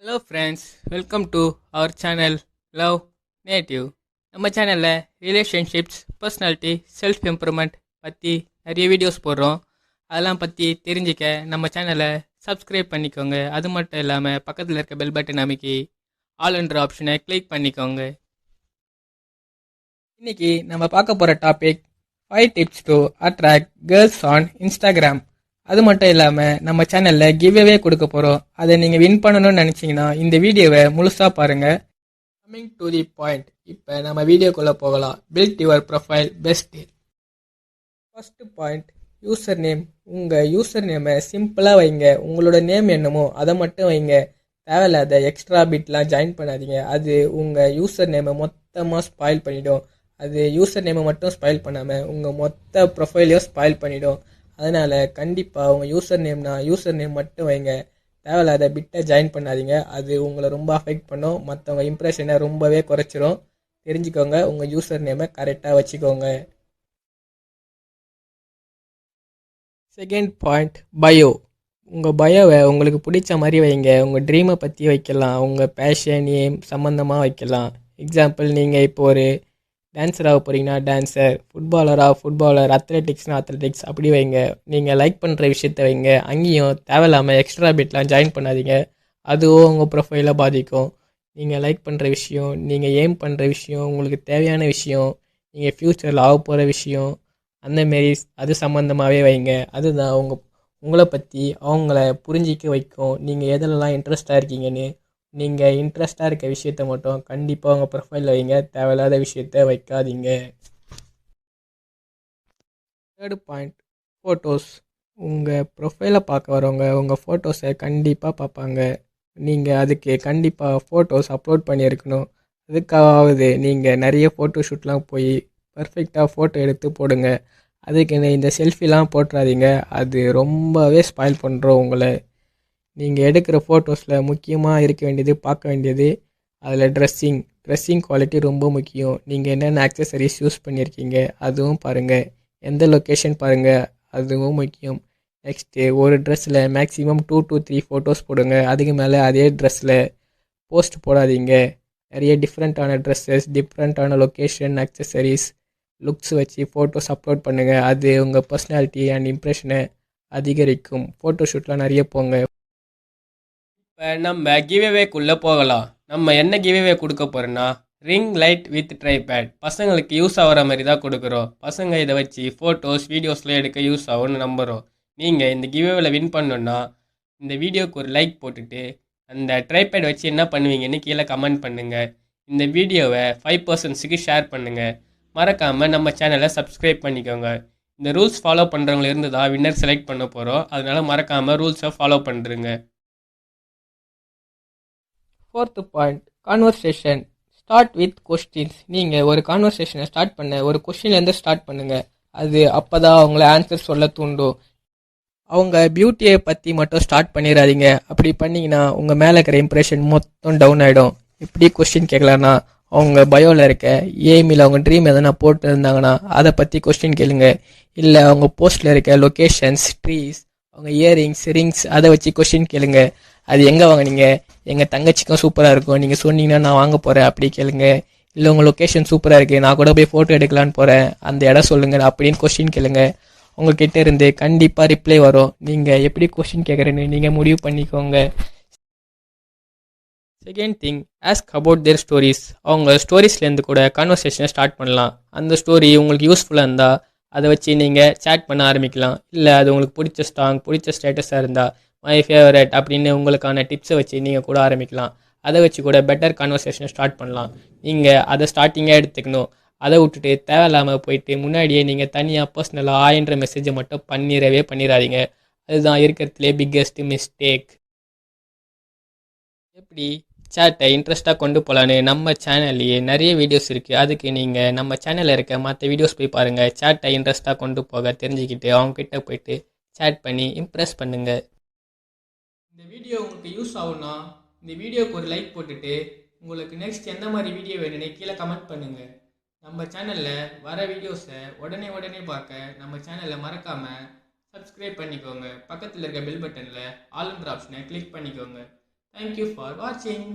Hello friends, welcome to our channel love native. நம்ம சேனலில் relationships, personality, self improvement பற்றி நிறைய வீடியோஸ் போடுறோம். அதெல்லாம் பற்றி தெரிஞ்சிக்க நம்ம சேனலை சப்ஸ்கிரைப் பண்ணிக்கோங்க. அது மட்டும் இல்லாமல் பக்கத்தில் இருக்க பெல் பட்டன் அமைக்கி ஆல்ன்ற ஆப்ஷனை கிளிக் பண்ணிக்கோங்க. இன்றைக்கி நம்ம பார்க்க போகிற topic 5 tips to attract girls on Instagram. அது மட்டும் இல்லாமல் நம்ம சேனலில் கிவ்அவே கொடுக்க போகிறோம். அதை நீங்கள் வின் பண்ணணும்னு நினச்சிங்கன்னா இந்த வீடியோவை முழுசாக பாருங்கள். கம்மிங் டு தி பாயிண்ட், இப்போ நம்ம வீடியோக்குள்ளே போகலாம். Build your profile best. First point, user name. உங்கள் யூசர் நேமை சிம்பிளாக வைங்க. உங்களோட நேம் என்னமோ அதை மட்டும் வைங்க. தேவையில்லாத எக்ஸ்ட்ரா பிட்லாம் ஜாயின் பண்ணாதீங்க. அது உங்கள் யூசர் நேமை மொத்தமாக ஸ்பாயில் பண்ணிடும். அது யூசர் நேமை மட்டும் ஸ்பாயில் பண்ணாமல் உங்கள் மொத்த ப்ரொஃபைலையும் ஸ்பாயில் பண்ணிடும். அதனால் கண்டிப்பாக உங்கள் யூசர் நேம்னா யூசர் நேம் மட்டும் வைங்க. தேவையில்லாத பிட்டை ஜாயின் பண்ணாதீங்க. அது உங்களை ரொம்ப அஃபெக்ட் பண்ணும். மற்றவங்க இம்ப்ரெஷனை ரொம்பவே குறைச்சிரும். தெரிஞ்சுக்கோங்க, உங்கள் யூசர் நேமை கரெக்டாக வச்சுக்கோங்க. Second point, bio. உங்கள் பயோவை உங்களுக்கு பிடிச்ச மாதிரி வைங்க. உங்கள் ட்ரீமை பற்றி வைக்கலாம். உங்கள் பேஷன், எய்ம் சம்மந்தமாக வைக்கலாம். எக்ஸாம்பிள், நீங்கள் இப்போ ஒரு டான்ஸராக போகிறீங்கன்னா டான்ஸர், ஃபுட்பாலர், அத்லெட்டிக்ஸ் அப்படி வைங்க. நீங்கள் லைக் பண்ணுற விஷயத்த வைங்க. அங்கேயும் தேவையில்லாமல் எக்ஸ்ட்ரா பிட்லாம் ஜாயின் பண்ணாதீங்க. அதுவும் உங்கள் ப்ரொஃபைலை பாதிக்கும். நீங்கள் லைக் பண்ணுற விஷயம், நீங்கள் எய்ம் பண்ணுற விஷயம், உங்களுக்கு தேவையான விஷயம், நீங்கள் ஃப்யூச்சரில் ஆக போகிற விஷயம், அந்தமாரி அது சம்மந்தமாகவே வைங்க. அதுதான் உங்களை பற்றி அவங்கள புரிஞ்சிக்க வைக்கும். நீங்கள் எதிலெல்லாம் இன்ட்ரெஸ்டாக இருக்கீங்கன்னு. நீங்கள் இன்ட்ரெஸ்டாக இருக்க விஷயத்த மட்டும் கண்டிப்பாக உங்கள் ப்ரொஃபைலில் வைங்க. தேவையில்லாத விஷயத்த வைக்காதீங்க. Third point, photos. உங்கள் ப்ரொஃபைலை பார்க்க வரவங்க உங்கள் ஃபோட்டோஸை கண்டிப்பாக பார்ப்பாங்க. நீங்கள் அதுக்கு கண்டிப்பாக ஃபோட்டோஸ் அப்லோட் பண்ணியிருக்கணும். அதுக்காவது நீங்கள் நிறைய ஃபோட்டோ ஷூட்லாம் போய் பர்ஃபெக்டாக ஃபோட்டோ எடுத்து போடுங்க. அதுக்குன்னு இந்த செல்ஃபிலாம் போட்டுறாதீங்க. அது ரொம்பவே ஸ்பாயில் பண்ணுறோம் உங்களை. நீங்கள் எடுக்கிற ஃபோட்டோஸில் முக்கியமாக இருக்க வேண்டியது, பார்க்க வேண்டியது, அதில் ட்ரெஸ்ஸிங் குவாலிட்டி ரொம்ப முக்கியம். நீங்கள் என்னென்ன ஆக்சசரிஸ் யூஸ் பண்ணியிருக்கீங்க அதுவும் பாருங்கள். எந்த லொக்கேஷன் பாருங்கள், அதுவும் முக்கியம். நெக்ஸ்ட்டு, ஒரு ட்ரெஸ்ஸில் மேக்ஸிமம் 2 to 3 ஃபோட்டோஸ் போடுங்க. அதுக்கு மேலே அதே ட்ரெஸ்ஸில் போஸ்ட் போடாதீங்க. நிறைய டிஃப்ரெண்ட்டான ட்ரெஸ்ஸஸ், டிஃப்ரெண்ட்டான லொக்கேஷன், ஆக்சசரிஸ், லுக்ஸ் வச்சு ஃபோட்டோஸ் அப்லோட் பண்ணுங்கள். அது உங்கள் பர்சனாலிட்டி அண்ட் இம்ப்ரெஷனை அதிகரிக்கும். ஃபோட்டோ ஷூட்லாம் நிறைய போங்க. இப்போ நம்ம கிவ்அவேக்குள்ளே போகலாம். நம்ம என்ன கிவ்அவே கொடுக்க போகிறோன்னா, ரிங் லைட் வித் ட்ரைபேட். பசங்களுக்கு யூஸ் ஆகிற மாதிரி தான் கொடுக்குறோம். பசங்க இதை வச்சு ஃபோட்டோஸ், வீடியோஸ்லாம் எடுக்க யூஸ் ஆகும்னு நம்புகிறோம். நீங்கள் இந்த கிவ்அவேல வின் பண்ணணுன்னா இந்த வீடியோவுக்கு ஒரு லைக் போட்டுட்டு அந்த ட்ரைபேட் வச்சு என்ன பண்ணுவீங்கன்னு கீழே கமெண்ட் பண்ணுங்கள். இந்த வீடியோவை 5 பர்சன்ஸுக்கு ஷேர் பண்ணுங்கள். மறக்காமல் நம்ம சேனலை சப்ஸ்கிரைப் பண்ணிக்கோங்க. இந்த ரூல்ஸ் ஃபாலோ பண்ணுறவங்கள இருந்து தான் வின்னர் செலக்ட் பண்ண போகிறோம். அதனால் மறக்காமல் ரூல்ஸை ஃபாலோ பண்ணுறங்க. Fourth point, conversation. Start with questions. நீங்கள் ஒரு கான்வர்சேஷனை ஸ்டார்ட் பண்ண ஒரு கொஸ்டின்லேருந்து ஸ்டார்ட் பண்ணுங்கள். அது அப்போ தான் அவங்கள ஆன்சர் சொல்ல தூண்டும். அவங்க பியூட்டியை பற்றி மட்டும் ஸ்டார்ட் பண்ணிடாதீங்க. அப்படி பண்ணிங்கன்னா உங்கள் மேலே இருக்கிற இம்ப்ரெஷன் மொத்தம் டவுன் ஆகிடும். எப்படி கொஸ்டின் கேட்கலான்னா, அவங்க பயோவில் இருக்க ஏமில் அவங்க ட்ரீம் எதனா போட்டு இருந்தாங்கன்னா அதை பற்றி கொஸ்டின் கேளுங்க. இல்லை அவங்க போஸ்ட்டில் இருக்க லொக்கேஷன்ஸ், ட்ரீஸ், அவங்க இயரிங்ஸ், ரிங்ஸ் அதை வச்சு கொஸ்டின் கேளுங்க. அது எங்கே வாங்கினீங்க, எங்கள் தங்கச்சிக்கும் சூப்பராக இருக்கும், நீங்கள் சொன்னீங்கன்னா நான் வாங்க போகிறேன் அப்படி கேளுங்க. இல்லை உங்கள் லொக்கேஷன் சூப்பராக இருக்குது, நான் கூட போய் ஃபோட்டோ எடுக்கலான்னு போகிறேன், அந்த இடம் சொல்லுங்கள் அப்படின்னு கொஸ்டின் கேளுங்க. உங்ககிட்ட இருந்து கண்டிப்பாக ரிப்ளை வரும். நீங்கள் எப்படி கொஸ்டின் கேட்குறேன்னு நீங்கள் முடிவு பண்ணிக்கோங்க. Second thing, ask about their stories. அவங்க ஸ்டோரிஸ்லேருந்து கூட கான்வர்சேஷனை ஸ்டார்ட் பண்ணலாம். அந்த ஸ்டோரி உங்களுக்கு யூஸ்ஃபுல்லாக இருந்தால் அதை வச்சு நீங்கள் சேட் பண்ண ஆரம்பிக்கலாம். இல்லை அது உங்களுக்கு பிடிச்ச சாங், பிடிச்ச ஸ்டேட்டஸாக இருந்தால் மை ஃபேவரட் அப்படின்னு உங்களுக்கான டிப்ஸை வச்சு நீங்கள் கூட ஆரம்பிக்கலாம். அதை வச்சு கூட பெட்டர் கான்வர்சேஷனை ஸ்டார்ட் பண்ணலாம். நீங்கள் அதை ஸ்டார்டிங்காக எடுத்துக்கணும். அதை விட்டுட்டு தேவையில்லாமல் போயிட்டு முன்னாடியே நீங்கள் தனியாக பர்சனலாக ஆயின்ற மெசேஜை மட்டும் பண்ணிடாதீங்க. அதுதான் இருக்கிறதுலே பிக்கெஸ்ட் மிஸ்டேக். எப்படி சேட்டை இன்ட்ரெஸ்ட்டாக கொண்டு போகலான்னு நம்ம சேனல்லையே நிறைய வீடியோஸ் இருக்குது. அதுக்கு நீங்கள் நம்ம சேனலில் இருக்க மற்ற வீடியோஸ் போய் பாருங்கள். சேட்டை இன்ட்ரெஸ்ட்டாக கொண்டு போக தெரிஞ்சுக்கிட்டு அவங்கக்கிட்ட போயிட்டு சேட் பண்ணி இம்ப்ரெஸ் பண்ணுங்கள். இந்த வீடியோ உங்களுக்கு யூஸ் ஆகும்னா இந்த வீடியோவுக்கு ஒரு லைக் போட்டுட்டு உங்களுக்கு நெக்ஸ்ட் எந்த மாதிரி வீடியோ வேணும்னு கீழே கமெண்ட் பண்ணுங்கள். நம்ம சேனலில் வர வீடியோஸை உடனே பார்க்க நம்ம சேனலை மறக்காமல் சப்ஸ்கிரைப் பண்ணிக்கோங்க. பக்கத்தில் இருக்க பெல் பட்டனில் ஆல்ன்ற ஆப்ஷனை கிளிக் பண்ணிக்கோங்க. தேங்க்யூ ஃபார் வாட்சிங்.